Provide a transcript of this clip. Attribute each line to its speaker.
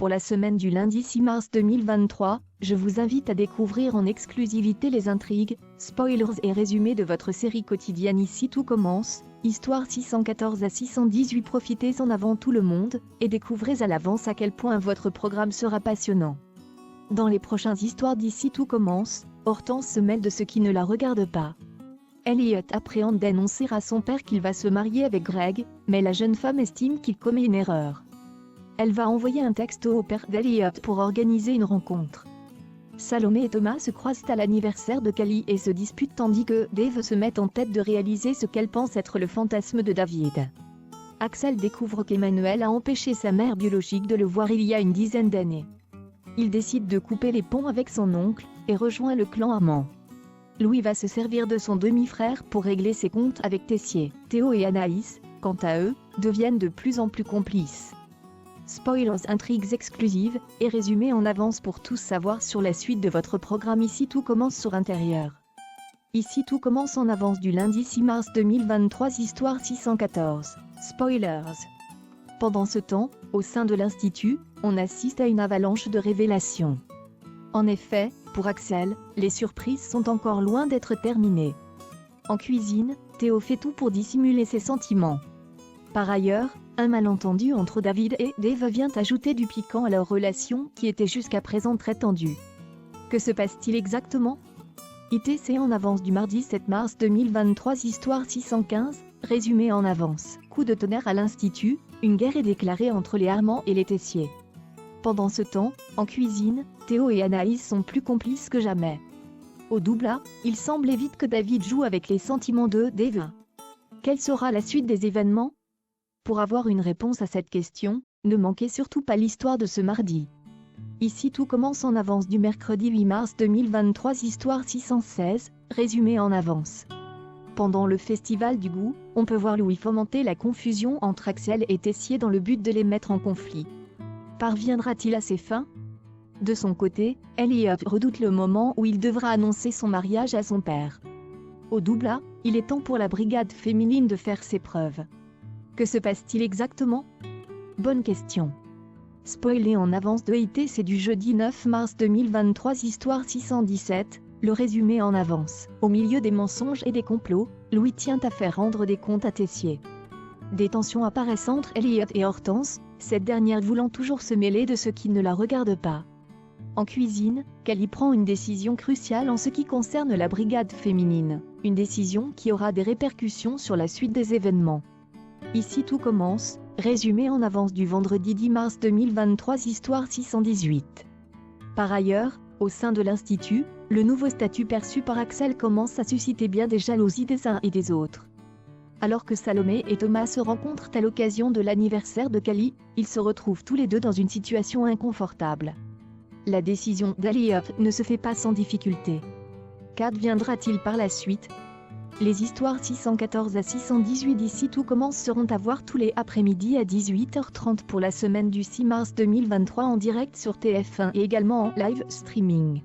Speaker 1: pour la semaine du lundi 6 mars 2023, je vous invite à découvrir en exclusivité les intrigues, spoilers et résumés de votre série quotidienne Ici tout commence, histoire 614 à 618. Profitez-en avant tout le monde, et découvrez à l'avance à quel point votre programme sera passionnant. Dans les prochaines histoires d'Ici tout commence, Hortense se mêle de ce qui ne la regarde pas. Elliot appréhende d'annoncer à son père qu'il va se marier avec Greg, mais la jeune femme estime qu'il commet une erreur. Elle va envoyer un texto au père d'Elliot pour organiser une rencontre. Salomé et Thomas se croisent à l'anniversaire de Callie et se disputent tandis que Dave se met en tête de réaliser ce qu'elle pense être le fantasme de David. Axel découvre qu'Emmanuel a empêché sa mère biologique de le voir il y a une dizaine d'années. Il décide de couper les ponts avec son oncle et rejoint le clan Armand. Louis va se servir de son demi-frère pour régler ses comptes avec Tessier. Théo et Anaïs, quant à eux, deviennent de plus en plus complices. Spoilers, intrigues exclusives et résumés en avance pour tous savoir sur la suite de votre programme. Ici tout commence sur Intérieur. Ici tout commence en avance du lundi 6 mars 2023, histoire 614. Spoilers. Pendant ce temps, au sein de l'Institut, on assiste à une avalanche de révélations. En effet, pour Axel, les surprises sont encore loin d'être terminées. En cuisine, Théo fait tout pour dissimuler ses sentiments. Par ailleurs, un malentendu entre David et Dave vient ajouter du piquant à leur relation qui était jusqu'à présent très tendue. Que se passe-t-il exactement ? ITC en avance du mardi 7 mars 2023, histoire 615, résumé en avance. Coup de tonnerre à l'Institut, une guerre est déclarée entre les Armands et les Tessier. Pendant ce temps, en cuisine, Théo et Anaïs sont plus complices que jamais. Au double A, il semble vite que David joue avec les sentiments de Dave. Quelle sera la suite des événements ? Pour avoir une réponse à cette question, ne manquez surtout pas l'histoire de ce mardi. Ici tout commence en avance du mercredi 8 mars 2023, histoire 616, résumé en avance. Pendant le festival du goût, on peut voir Louis fomenter la confusion entre Axel et Tessier dans le but de les mettre en conflit. Parviendra-t-il à ses fins ? De son côté, Elliot redoute le moment où il devra annoncer son mariage à son père. Au double A, il est temps pour la brigade féminine de faire ses preuves. Que se passe-t-il exactement ? Bonne question. Spoilé en avance de ITC du jeudi 9 mars 2023, histoire 617, le résumé en avance. Au milieu des mensonges et des complots, Louis tient à faire rendre des comptes à Tessier. Des tensions apparaissent entre Elliot et Hortense, cette dernière voulant toujours se mêler de ce qui ne la regarde pas. En cuisine, Callie prend une décision cruciale en ce qui concerne la brigade féminine, une décision qui aura des répercussions sur la suite des événements. Ici tout commence, résumé en avance du vendredi 10 mars 2023, histoire 618. Par ailleurs, au sein de l'Institut, le nouveau statut perçu par Axel commence à susciter bien des jalousies des uns et des autres. Alors que Salomé et Thomas se rencontrent à l'occasion de l'anniversaire de Callie, ils se retrouvent tous les deux dans une situation inconfortable. La décision d'Elliot ne se fait pas sans difficulté. Qu'adviendra-t-il par la suite ? Les histoires 614 à 618 d'Ici tout commence seront à voir tous les après-midi à 18h30 pour la semaine du 6 mars 2023 en direct sur TF1 et également en live streaming.